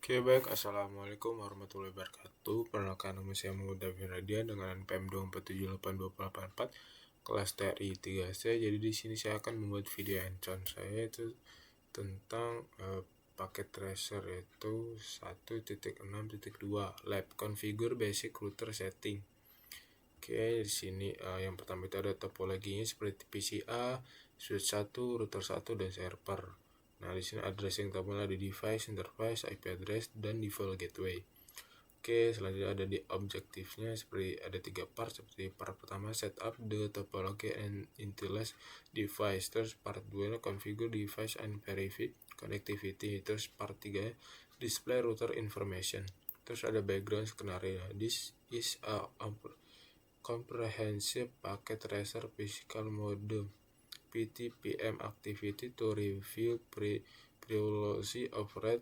Oke baik, Assalamualaikum warahmatullahi wabarakatuh. Perkenalkan nama saya Muhammad Davi Radian dengan NPM 2478284 kelas TRI 3C. Jadi di sini saya akan membuat video hands-on saya itu tentang paket tracer, yaitu 1.6.2 lab configure basic router setting. Oke, di sini yang pertama itu ada topologinya seperti PCA, switch 1, router 1 dan server. Nah, di sini addressing tabelnya ada device, interface, IP address, dan default gateway. Oke, selanjutnya ada di objektifnya seperti ada 3 part. Seperti part pertama setup the topology and initialize device. Terus part 2 configure device and verify connectivity. Terus part 3 display router information. Terus ada background scenario. This is a comprehensive packet tracer physical model PTPM activity to review privacy of red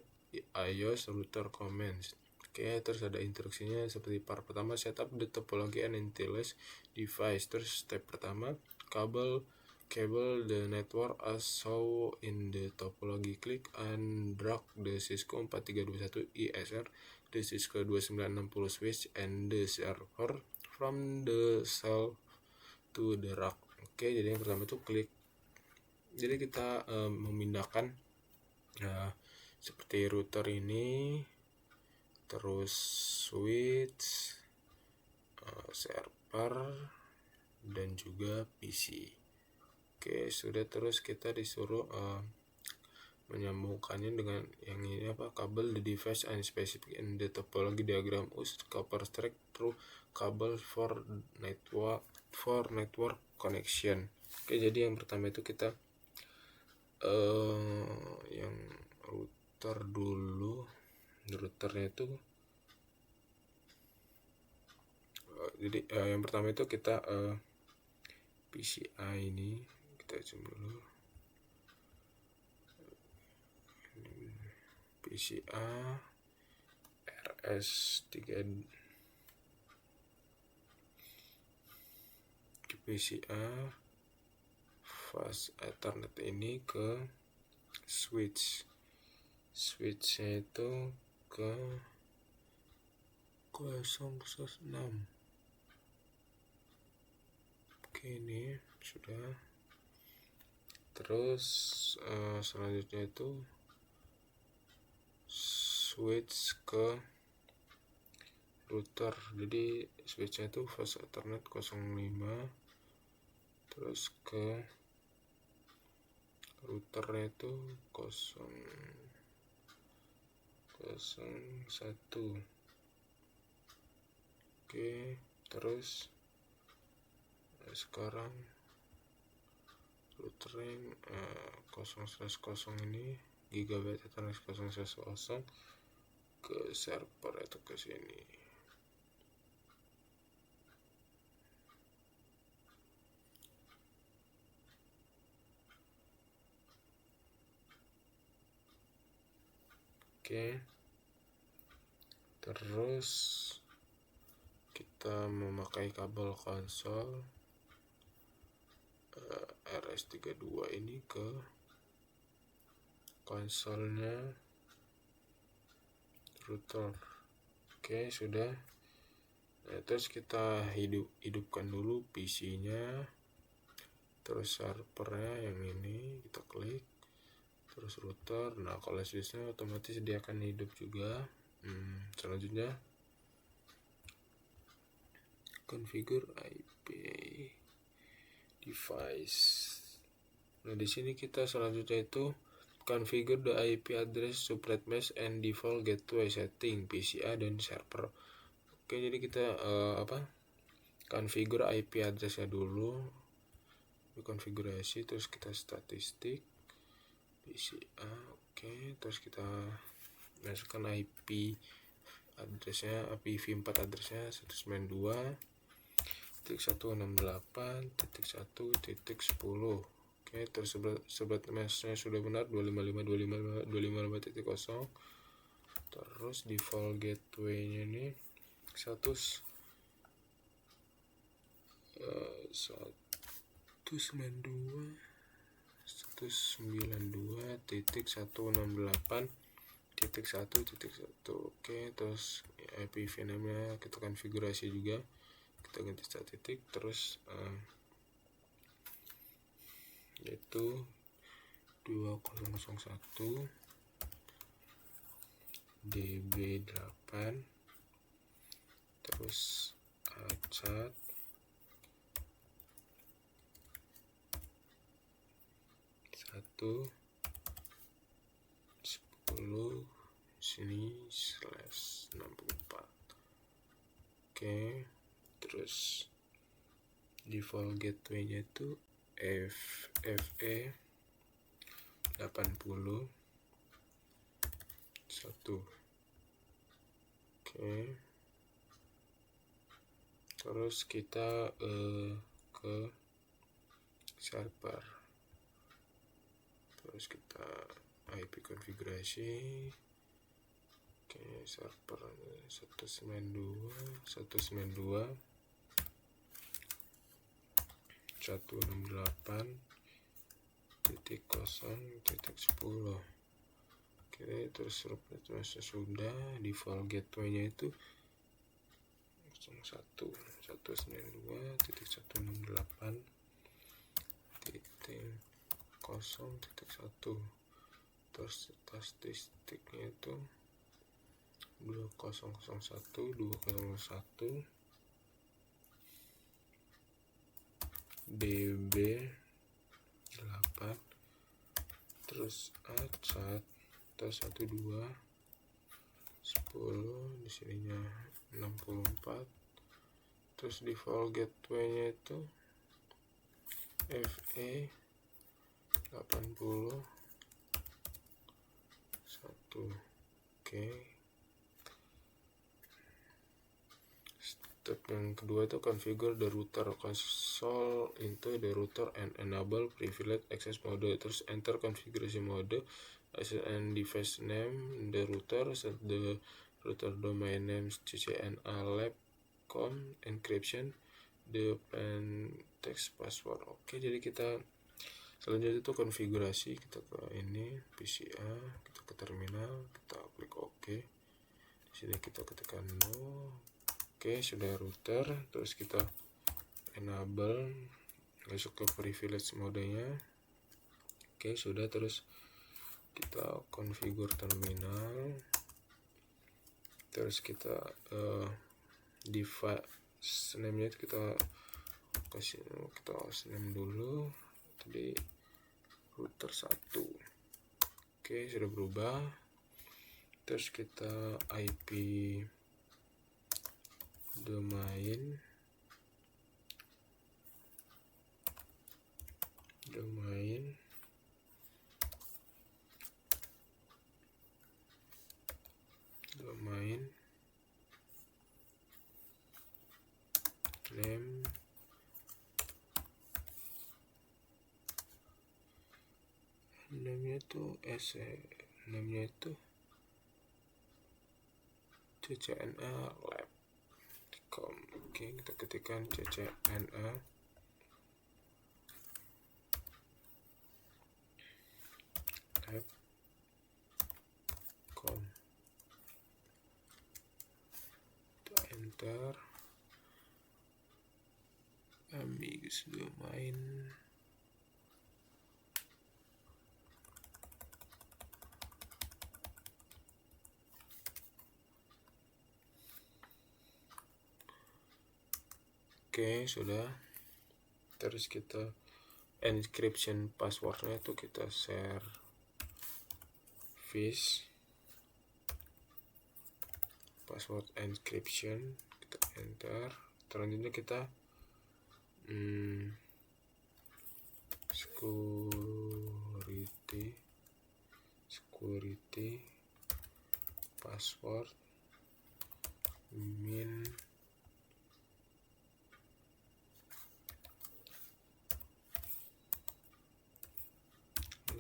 iOS router commands. Oke, terus ada instruksinya seperti part pertama setup the topology and initialize device. Terus step pertama cable the network as shown in the topology, click and drag the Cisco 4321 ISR, the Cisco 2960 switch and the server from the cell to the rack. Oke, jadi yang pertama itu klik. Jadi kita memindahkan seperti router ini, terus switch, server, dan juga PC. Oke, sudah. Terus kita disuruh menyambungkannya dengan yang ini kabel the device and specific in the topology diagram use copper string through kabel for network connection. Oke, jadi yang pertama itu kita yang router dulu. Routernya itu jadi yang pertama itu kita PCI ini kita zoom dulu. PCA RS3 PCA fast Ethernet ini ke switchnya itu ke 016. Oke, ini sudah. Terus selanjutnya itu switch ke router. Jadi switchnya itu fast Ethernet 05, terus ke routernya itu 001. Oke, terus sekarang routernya 0/0 ini gigabyte Ethernet 0/0 ke server itu ke sini. Oke, terus kita memakai kabel konsol RS32 ini ke konsolnya router. Oke, sudah. Nah, terus kita hidupkan dulu PC-nya, terus servernya yang ini kita klik, terus router. Nah, kalau switch-nya otomatis dia akan hidup juga. Selanjutnya configure IP device. Nah, di sini kita selanjutnya itu configure the IP address, subnet mask, and default gateway setting PCA dan server. Oke, jadi kita configure IP addressnya dulu, konfigurasi, terus kita statistik PCA. Oke, terus kita masukkan IP addressnya, IPv4 addressnya 192.168.1.10. Oke, terus subnet masknya sudah benar 255.255.255.0. Terus default gateway-nya ini 192.168.1.10. 1.1. Oke, terus IPv name-nya kita konfigurasi juga, kita ganti static, terus yaitu 2001 db8, terus achat 1 10 sini /64. Oke, terus default gateway-nya itu FFE 80 1. Oke, terus kita ke server, terus kita IP konfigurasi. Oke, server 192.168.0.10. Oke, terus routernya sudah, default gateway-nya itu 192.168.0.1, terus statistiknya itu 2001 db8, terus achat terus 12 10 di sininya 64, terus default gateway-nya itu FE 80 1. Oke, step yang kedua itu configure the router console into the router and enable privileged access mode. Terus enter configuration mode, access and device name the router, set the router domain name ccna lab.com, encryption the plain text password. Oke, jadi kita selanjutnya itu konfigurasi, kita ke ini PCA, kita ke terminal, kita klik OK. Di sini kita ketikkan no. Oke, sudah router, terus kita enable, masuk ke privilege modenya. Oke, sudah, terus kita configure terminal, terus kita device name-nya kita kasih, kita name dulu tadi router 1. Oke, sudah berubah. Terus kita IP domain name namanya itu namanya itu ccna lab.com. Oke, kita ketikkan ccna lab.com, kita enter ambiguous domain. Oke, sudah. Terus kita encryption passwordnya itu kita share fish password encryption, kita enter. Selanjutnya kita security password min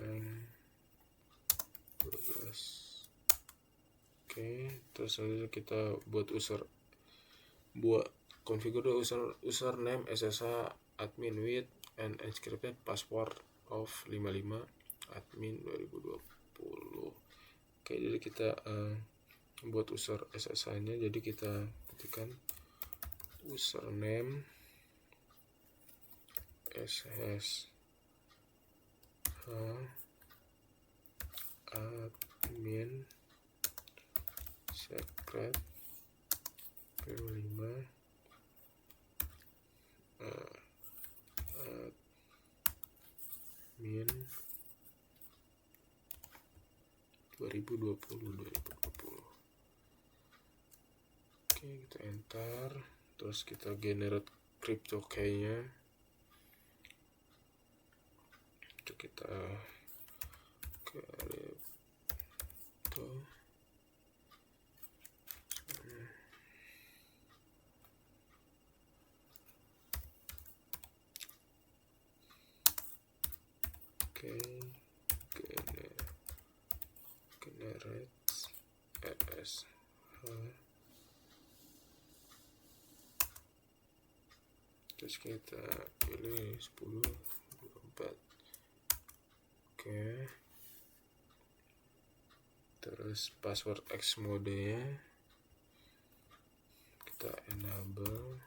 length 12. Oke, terus selanjutnya kita buat configure username SSH admin with and encrypted password of 55 admin 2020. Oke, Oke, jadi kita buat user SSH nya, jadi kita ketikkan username SSH admin secret 5 admin 2020. Oke, kita enter, terus kita generate crypto key nya, itu kita crypto generate SSH, terus kita pilih 10 24. Oke, terus password X mode nya kita enable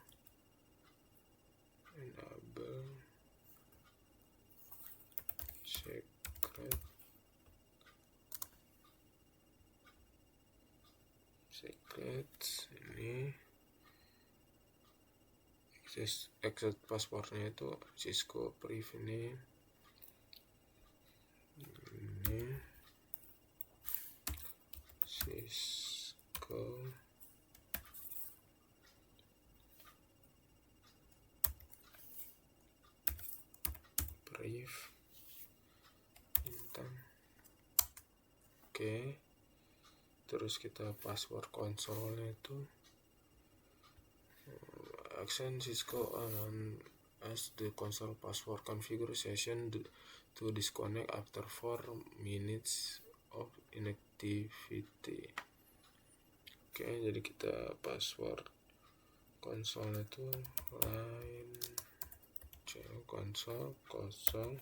secret ini, exit passwordnya itu Cisco Priv ini Cisco Priv bintang. Oke, terus kita password konsolnya itu accent Cisco as the console password configuration to disconnect after 4 minutes of inactivity. Oke, jadi kita password konsol itu line konsol 0,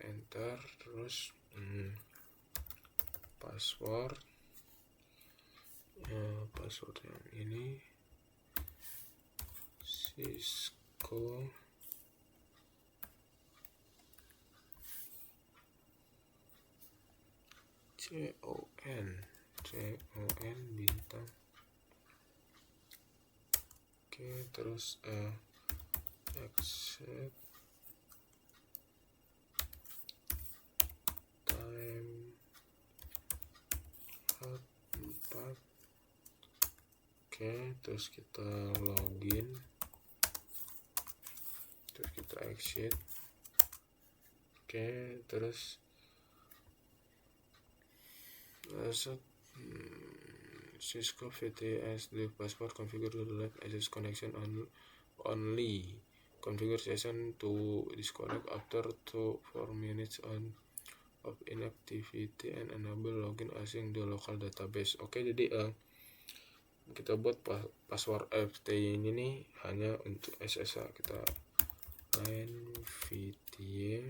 enter, terus password yang ini Cisco CON bintang. Oke, terus accept time 4. Oke, terus kita login, terus kita exit. Oke, terus Cisco VTS the password configure the live access connection only configure session to disconnect after 4 minutes of inactivity and enable login using the local database. Oke, jadi kita buat password FTP ini nih hanya untuk SSH. Kita line VTY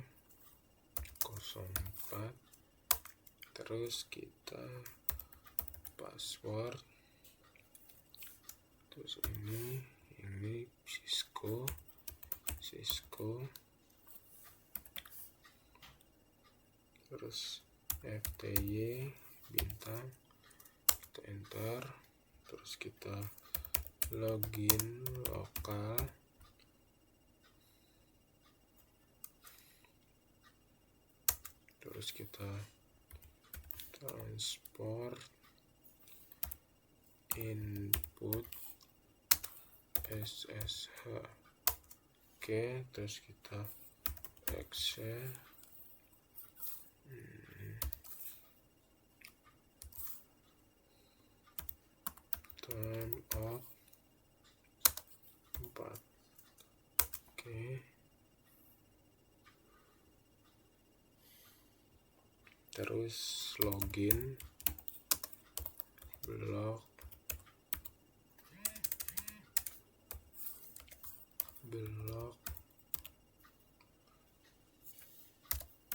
04, terus kita password, terus ini Cisco terus FTY bintang, kita enter, terus kita login lokal, terus kita transport input SSH. Oke, terus kita access time out 4. Oke, terus login block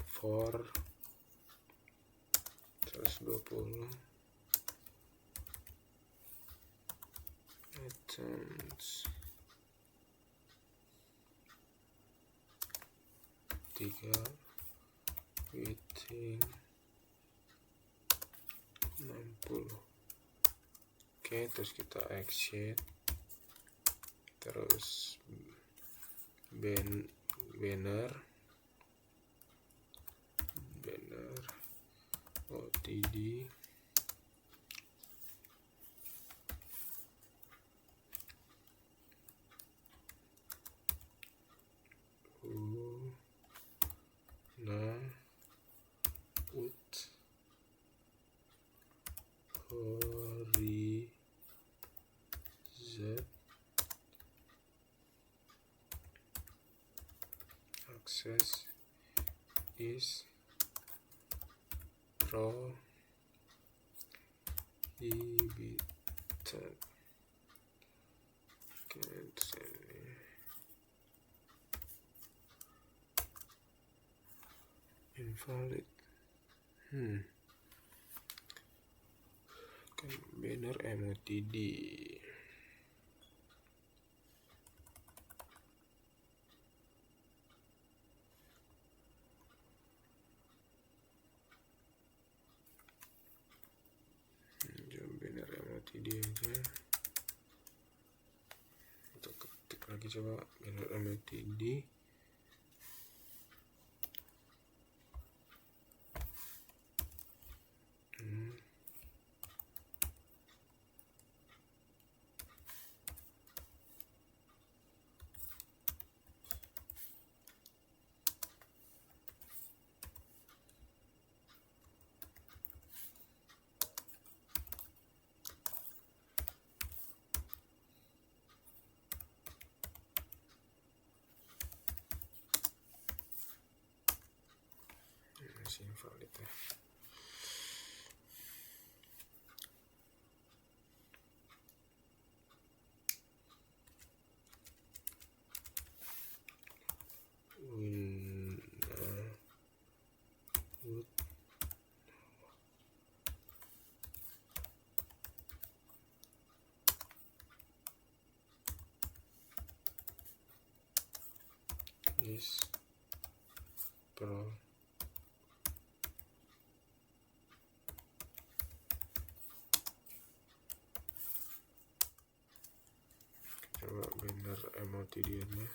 for, terus 20 items 3 within 60. Oke, terus kita exit, terus banner OTD horizon access is prohibited. Invalid. Kan banner MOTD. Banner MOTD aja. Kita ketik lagi coba banner MOTD. Masih invalid ya. Is pro coba banner MOTD nya.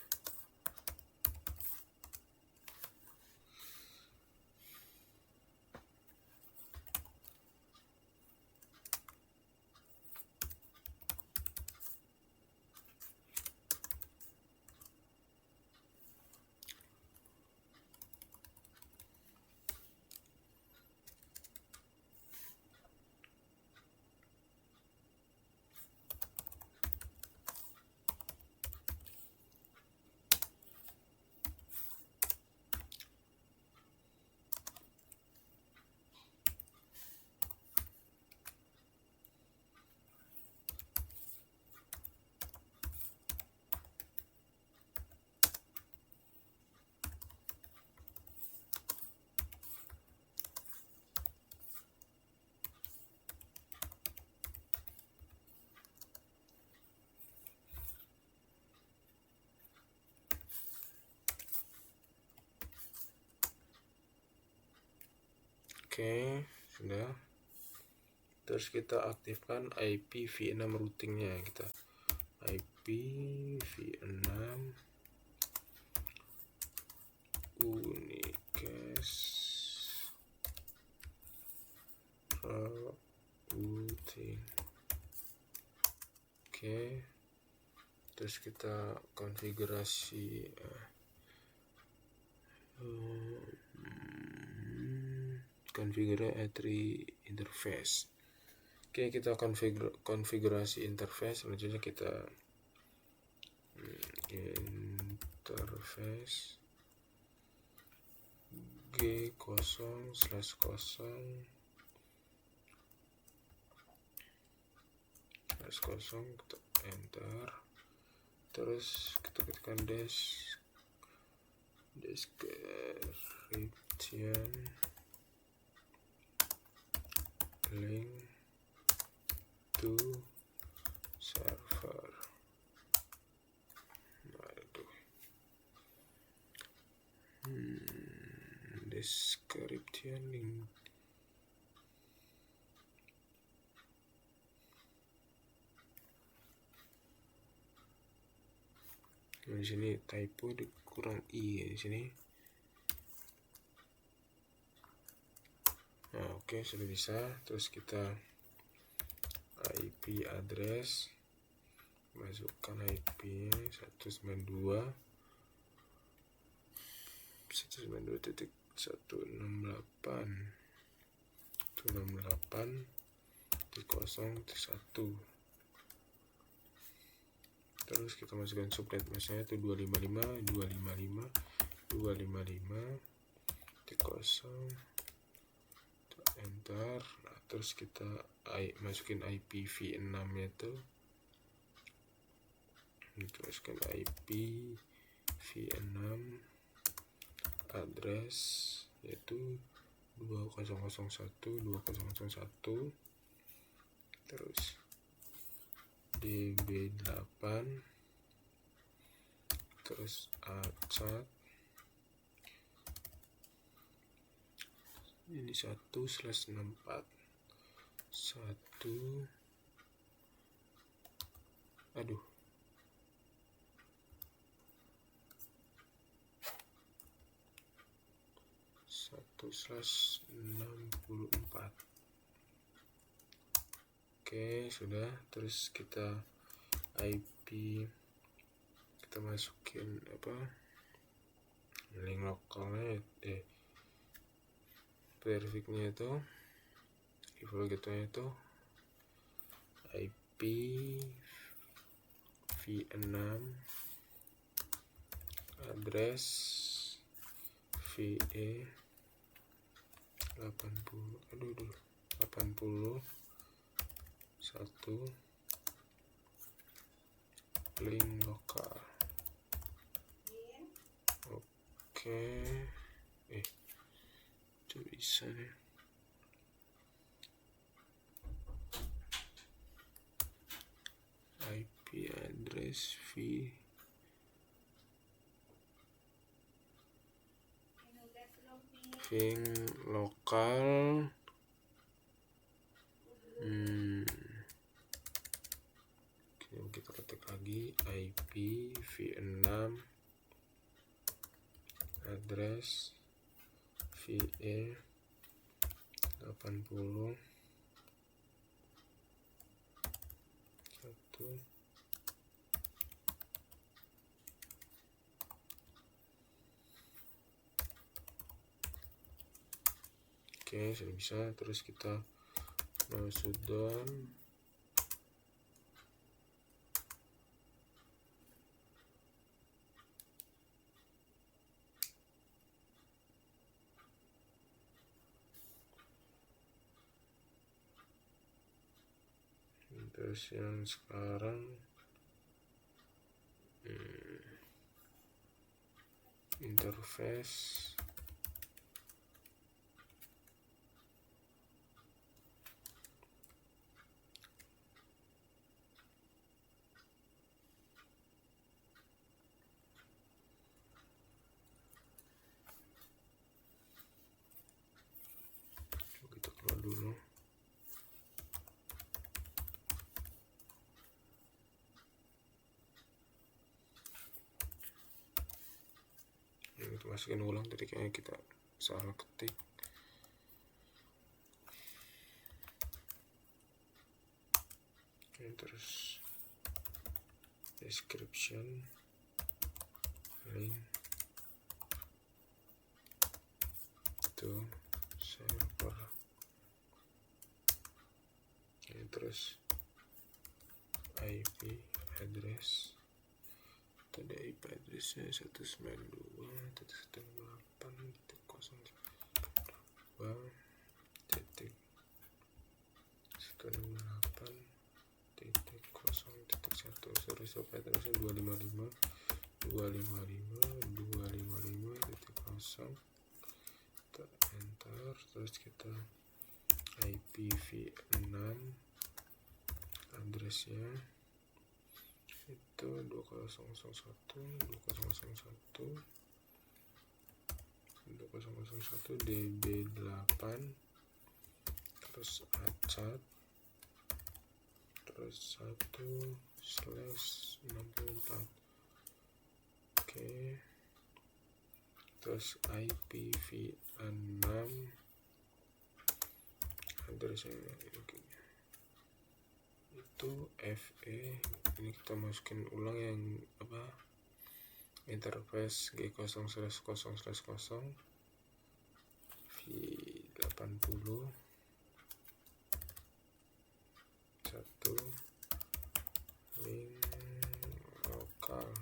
Oke, sudah. Terus kita aktifkan IPv6 routingnya. Kita IPv6 unicast routing. Oke, terus kita konfigurasi konfigurasi A3 interface. Oke, kita konfigurasi interface. Selanjutnya kita interface G0/0 kita enter, terus kita ketikkan description link to server. Waduh. Description link. Di sini typo kurang i ya di sini. Nah, oke, sudah bisa. Terus kita IP address, masukkan IP 192.168.168.0.1. Terus kita masukkan subnet mesnya itu 255.255.255.0. Enter. Nah, terus kita masukin IPv6 nya itu. Kita masukkan IPv6 address yaitu 2001.2001. Terus DB8, terus achat ini 1/64 aduh 1/64. Oke, sudah. Terus kita IP, kita masukin link lokalnya, verifiknya itu, default gateway itu IP v6 address VE 80 link lokal. Oke, itu bisa nih. IP address Ving lokal. Kita ketik lagi IP v6 address VE 80 1. Oke, sudah bisa. Terus kita sudown terus yang sekarang interface kita keluar dulu. Kita masukin ulang, tadi kayaknya kita salah ketik. Terus description link to server. Terus IP address, ada IP addressnya 192.168.0.1. Sorry sob, addressnya 255.255.255.0. Kita enter. Terus kita IPv6 addressnya itu 2001 DB8 terus achat terus 1/64. Oke, terus IPv6 addressnya itu FE. Ini kita masukin ulang yang interface G0/0/0 V80 1 link lokal.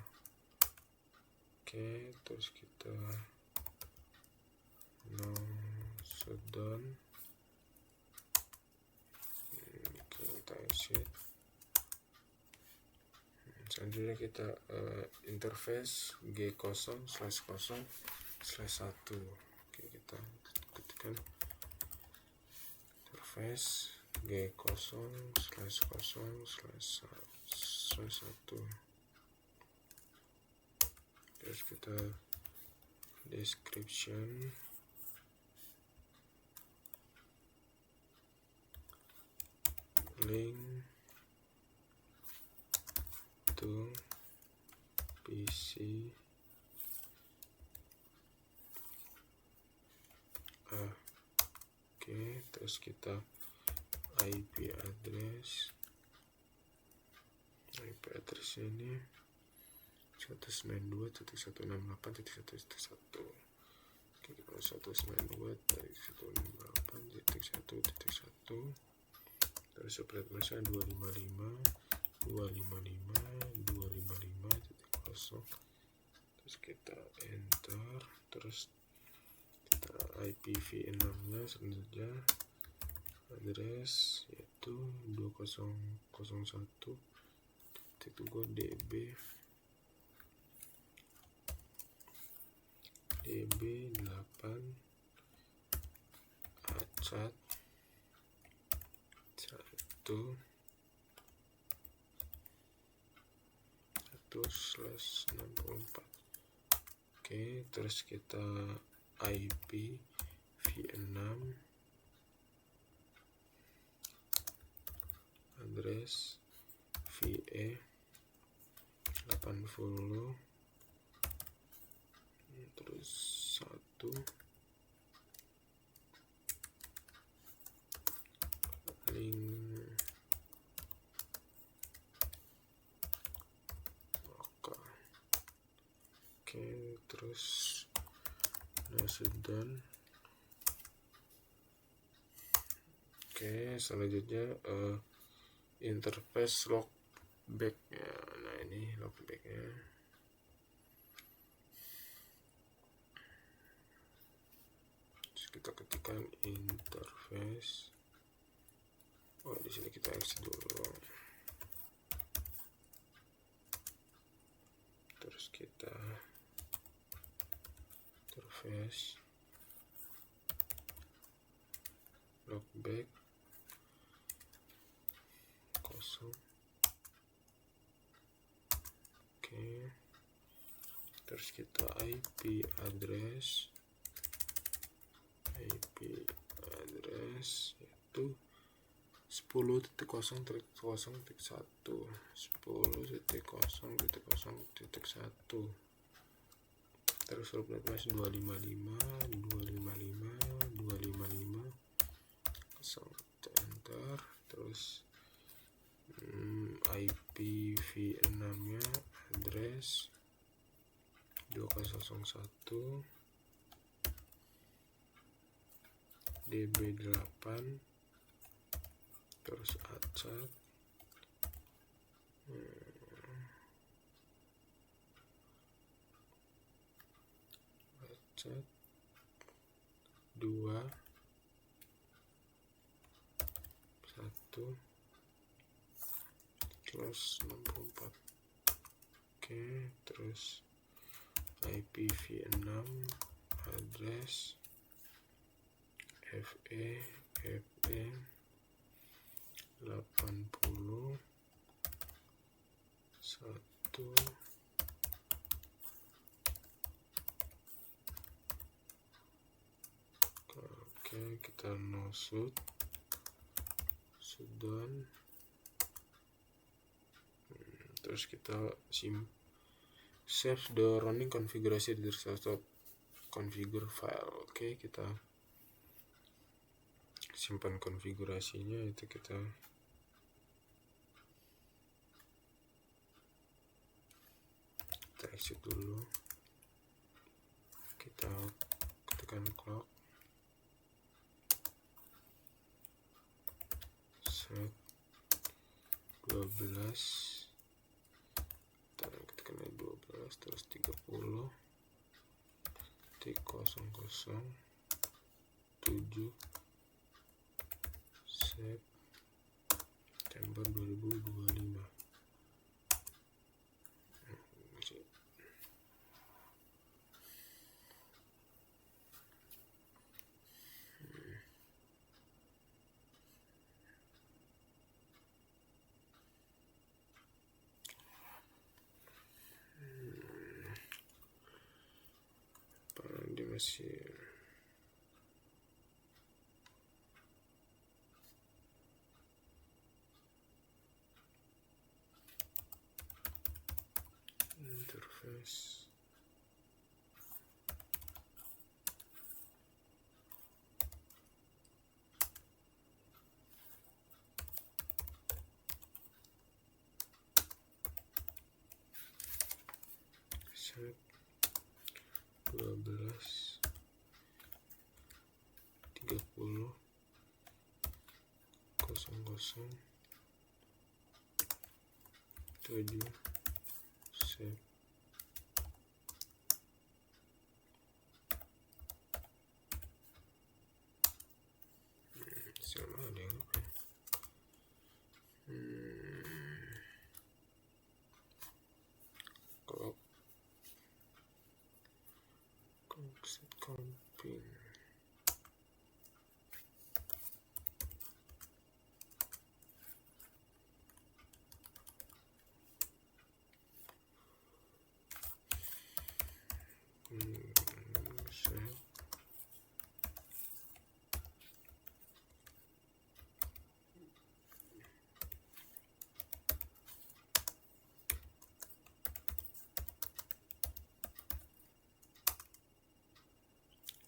Oke, terus kita no shutdown. Kita exit. Selanjutnya kita interface G0/0/1. Oke, kita ketikkan interface G0/0/1. Terus kita description link to PC Oke, terus kita IP address ini 192.168.1.1. Oke, kita 192.168.1.1. terus subnet masa 255.255.255.0. terus kita enter, terus kita IPv6 nya selanjutnya address yaitu 2001.2 DB8 achat 1/64. Oke, terus kita IPv6 address VE80 terus 1 link lokal. Oke, terus shutdown. Oke, selanjutnya interface logback ya. Nah, ini logbacknya. Terus kita ketikkan interface. Oh, di sini kita exit dulu. Terus kita interface logback 0. Oke, terus kita IP address yaitu 10.0.0.1 terus subnet mas 255.255.255.0. enter, terus IPv6 nya address 201 DB8 terus achat 2 1 terus 64. Oke, terus IPv6 address FE VPN 80 1. Oke, kita no shoot down. Terus kita save the running konfigurasi di desktop configure file. Oke, kita simpan konfigurasinya, itu kita exit dulu, kita tekan clock, set 12, kita tekan 12, terus 30 titik 00 7 September 2025. Dia masih interface. Set 12 30 00 7 Sep. Sama ada yang apa? Kalau set comping.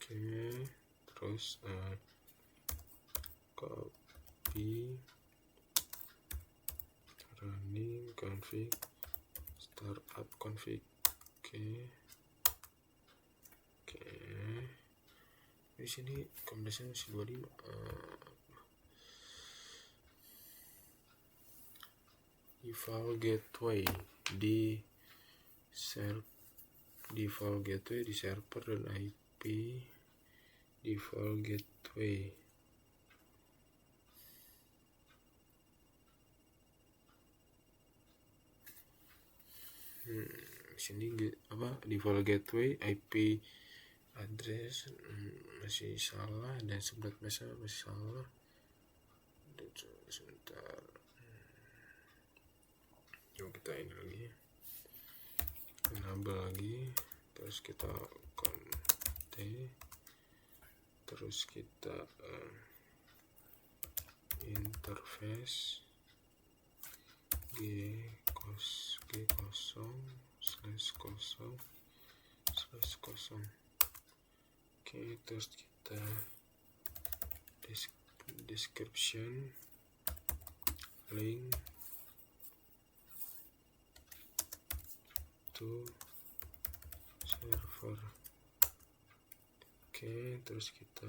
Oke, terus copy running config startup config. Oke, di sini kompresnya masih 25. Default gateway di server dan IP default gateway. Sini default gateway IP address masih salah, dan subnet masih salah. Sebentar, yuk kita ini lagi, enable lagi, terus kita cont, terus kita interface g0/0/0. Oke, terus kita description link to server. Oke, terus kita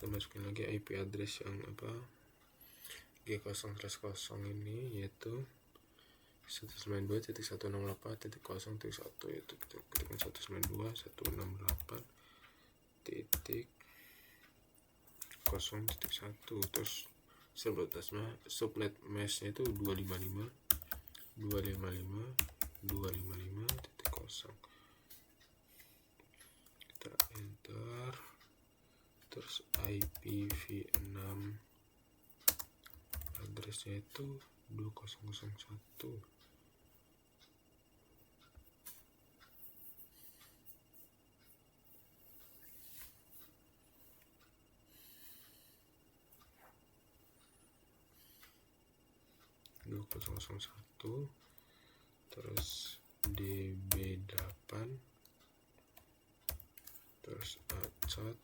masukin lagi IP address yang G0/0 ini, yaitu 192.168.0.1, yaitu kita ketikkan 192.168.0.1, terus subnet meshnya itu 255.255.0. Kita enter, terus IPv6 addressnya itu 2001. Terus DB8 terus achat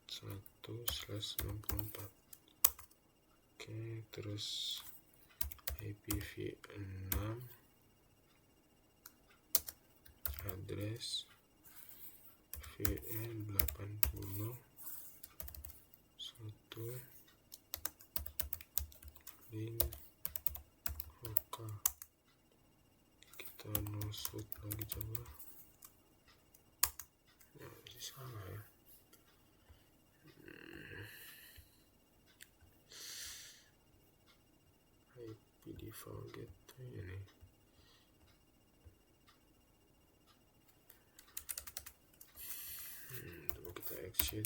1/64. Oke, terus IPv6 address VE80 1 link oke. Kita nosut lagi coba. Nah, masih salah ya. IP default gateway ini. Coba kita exit.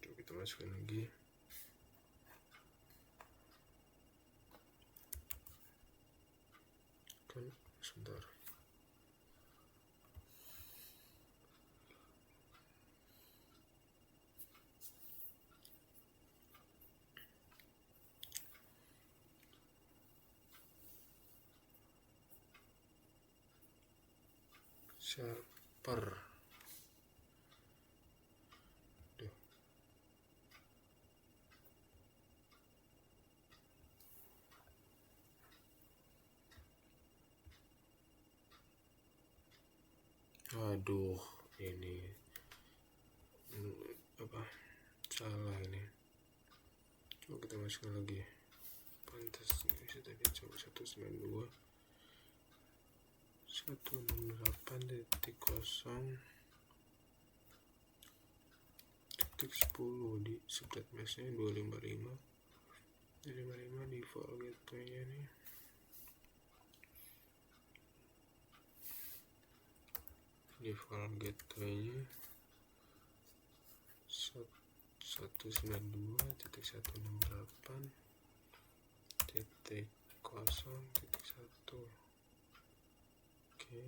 Coba kita masukin lagi. Kan sebentar. Server. Duh. Aduh, ini apa? Salah ini. Coba kita masukkan lagi. Pantas bisa tadi coba 192 168.0.10 di subnet meshnya 255 default gateway-nya nih. Default gateway-nya 192.168.0.1. Oke.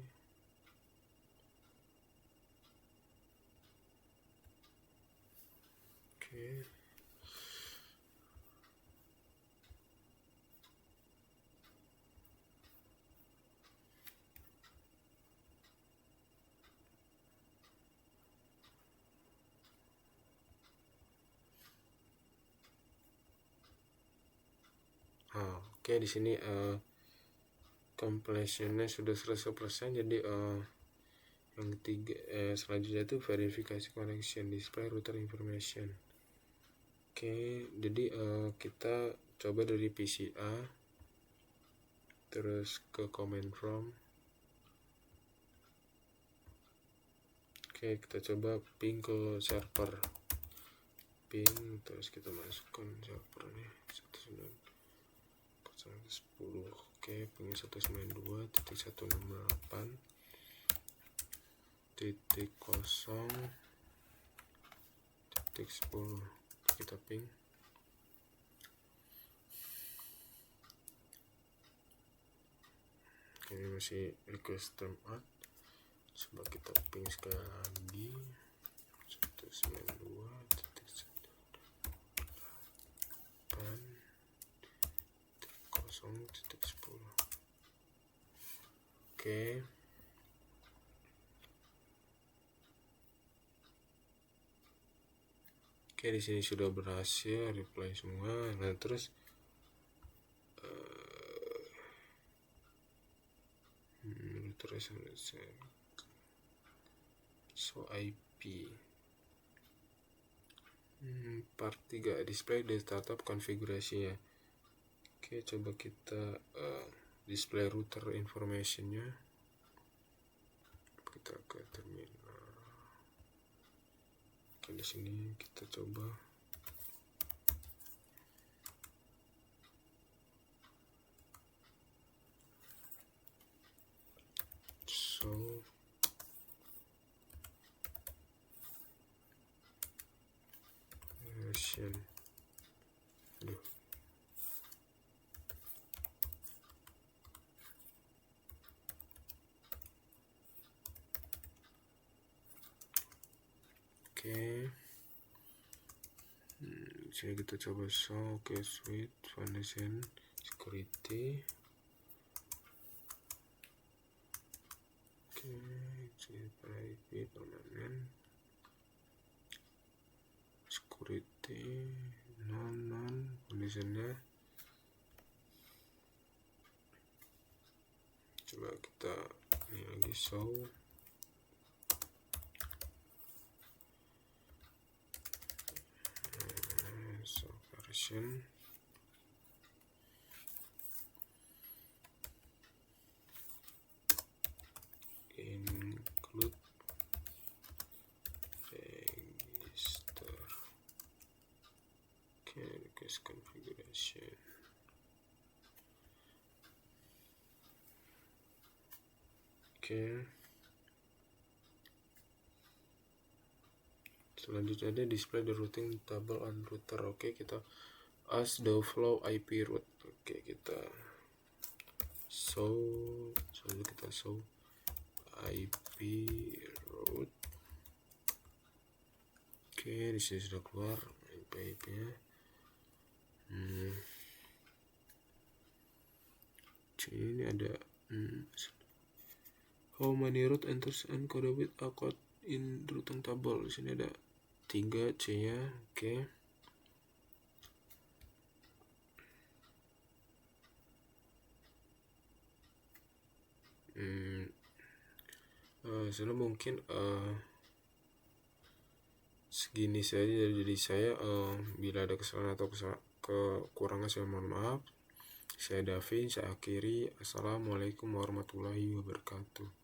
Oke, di sini completionnya sudah 100%. Jadi yang ketiga selanjutnya itu verifikasi connection, display router information. Oke, jadi kita coba dari PCA terus ke command prompt. Oke, kita coba ping ke server, ping terus kita masukkan servernya 192.168.10. Oke, ping 192.168.0.10. kita ping. Ini masih request timeout. Coba kita ping sekali lagi 192.168.0.10. Oke. Oke, di sini sudah berhasil reply semua. Nah, terus so IP part 3 display di startup konfigurasinya. Oke, coba kita display router informationnya. Kita ke terminal. Oke, di sini kita coba so version. Oke. Sini kita coba show. Oke, sweet foundation security. Oke, private permanen security non foundationnya. Coba kita ini lagi show. Version. Include register. Okay, request configuration. Oke. Selanjutnya ada display the routing table on router. Oke, kita as the flow IP route. Oke, kita show. Selanjutnya kita show IP route. Oke, di sini sudah keluar IP-nya. Ini ada how many route enters and code with a code in routing table. Di sini ada 3 C-nya. Oke. Soalnya mungkin segini saja. Jadi saya bila ada kesalahan atau kekurangan saya mohon maaf. Saya Davin, saya akhiri. Assalamualaikum warahmatullahi wabarakatuh.